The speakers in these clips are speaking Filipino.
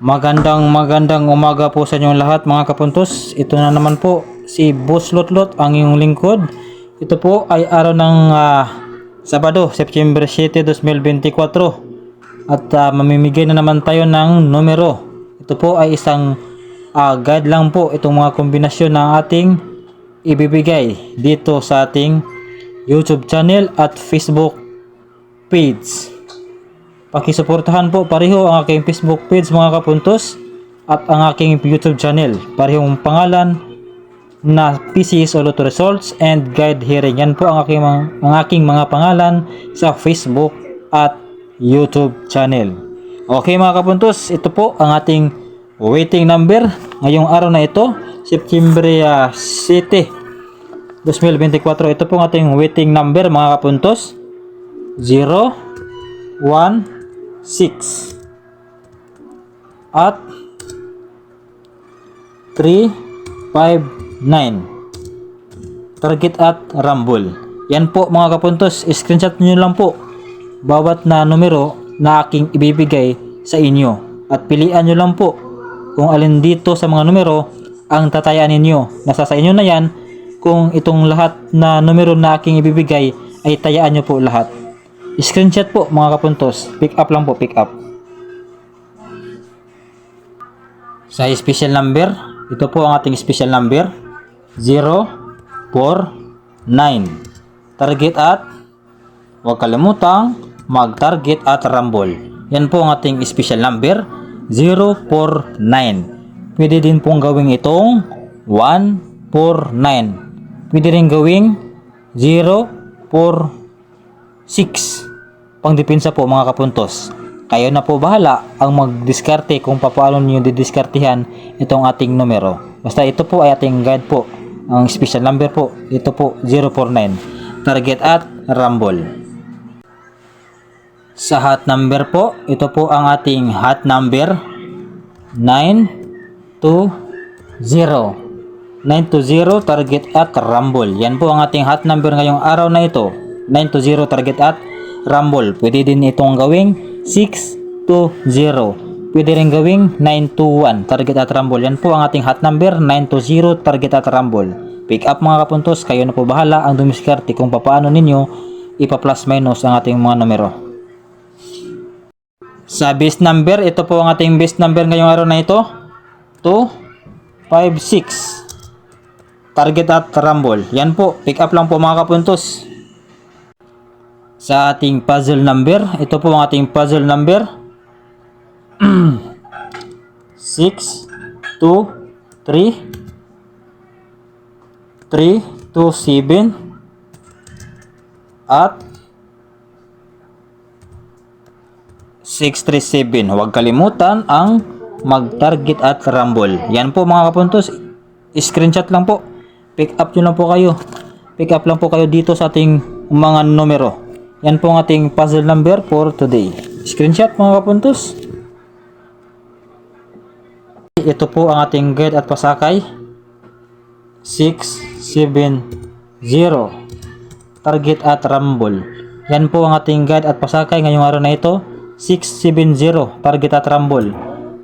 Magandang umaga po sa inyong lahat mga kapuntos. Ito na naman po si Boss Lotlot, ang iyong lingkod. Ito po ay araw ng Sabado, September 7, 2024. At mamimigay na naman tayo ng numero. Ito po ay isang guide lang po, itong mga kombinasyon ng ating ibibigay dito sa ating YouTube channel at Facebook page. Pakisuportahan po pareho ang aking Facebook page mga kapuntos at ang aking YouTube channel. Parehong pangalan na PCS o Lotto Results and Guide Hearing. Yan po ang aking mga pangalan sa Facebook at YouTube channel. Okay mga kapuntos, ito po ang ating waiting number ngayong araw na ito, September 7, 2024. Ito po ang ating waiting number mga kapuntos. 0, 1, 6 at 3, 5, 9. Target at rumble. Yan po mga kapuntos, screenshot nyo lang po bawat na numero na aking ibibigay sa inyo at pilian nyo lang po kung alin dito sa mga numero ang tatayaan ninyo. Nasa sa inyo na yan kung itong lahat na numero na aking ibibigay ay tayaan nyo po lahat. Screenshot po mga kapuntos, pick up lang po, pick up. Sa special number, ito po ang ating special number, 0, 4, 9. Target at, huwag kalimutang mag-target at rumble. Yan po ang ating special number, 0, 4, 9. Pwede din pong gawing itong 1, 4, 9. Pwede rin gawing 0, 4, 6. Pangdepensa po mga kapuntos. Kayo na po bahala ang magdiskarte kung paano niyo didiskartehan itong ating numero. Basta ito po ay ating guide po. Ang special number po, ito po 049. Target at rumble. Sa hot number po, ito po ang ating hot number 920. 920 target at rumble. Yan po ang ating hot number ngayong araw na ito. 920 target at rumble. Pwede din itong gawing 620. Pwede rin gawing 921 target at rumble. Yan po ang ating hot number 920 target at rumble. Pick up mga kapuntos, kayo na po bahala ang dumiskarte kung paano ninyo ipa-plus minus ang ating mga numero. Sa base number, ito po ang ating base number ngayong araw na ito. 256 target at rumble. Yan po, pick up lang po mga kapuntos. Sa ating puzzle number, ito po ang ating puzzle number 6, 2, 3, 3, 2, 7 at 637. Huwag kalimutan ang mag-target at rumble. Yan po mga kapuntos, screenshot lang po. Pick up nyo lang po kayo. Pick up lang po kayo dito sa ating mga numero. Yan po ang ating puzzle number for today. Screenshot mga kapuntos. Ito po ang ating guide at pasakay. 670. Target at rumble. Yan po ang ating guide at pasakay ngayong araw na ito. 670. Target at rumble.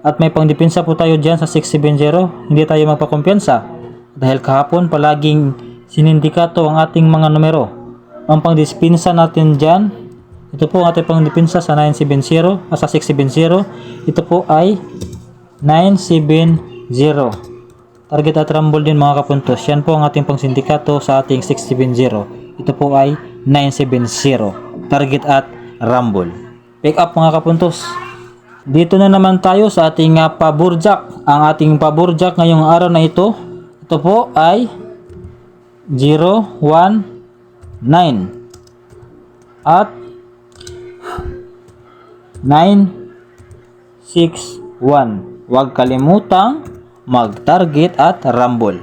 At may pangdepensa po tayo dyan sa 670. Hindi tayo magpakumpiyansa. Dahil kahapon palaging sinindikato ang ating mga numero. Ang pangdepensa natin dyan, ito po ang ating pangdepensa sa 970, sa 670. Ito po ay 970. Target at rumble din mga kapuntos. Yan po ang ating pangsindikato sa ating 670. Ito po ay 970. Target at rumble. Pick up mga kapuntos. Dito na naman tayo sa ating paburjak. Ang ating paburjak ngayong araw na ito, ito po ay 0, 1, 9 at 9, 6, 1. Huwag kalimutang mag-target at rumble.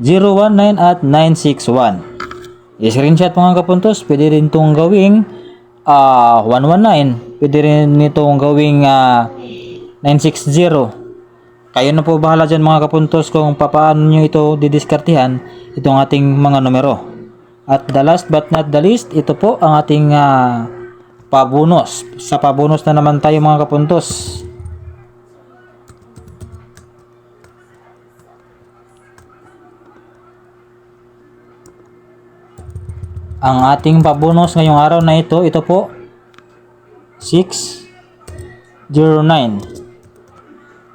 0, 1, 9 at 9, 6, 1. I-screenshot mga kapuntos. Pwede rin itong gawing 119. Pwede rin itong gawing 960. Kayo na po bahala dyan mga kapuntos kung paano nyo ito didiskartihan itong ating mga numero. At the last but not the least, ito po ang ating pabonus. Sa pabonus na naman tayo mga kapuntos. Ang ating pabonus ngayong araw na ito po 609.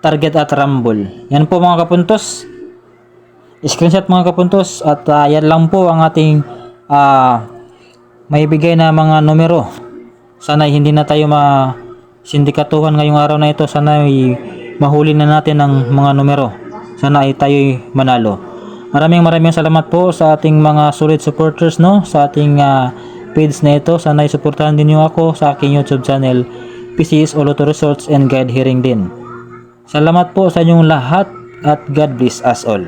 Target at rumble. Yan po mga kapuntos. Screenshot mga kapuntos at yan lang po ang ating maibigay na mga numero. Sana hindi na tayo sindikatuhan ngayong araw na ito. Sana mahuli na natin ang mga numero. Sana ay tayo manalo. Maraming salamat po sa ating mga solid supporters, no, sa ating page na ito. Sana isuportahan din niyo ako sa aking YouTube channel, PCS Oloto Resorts and Guide Hearing din. Salamat po sa inyong lahat at God bless us all.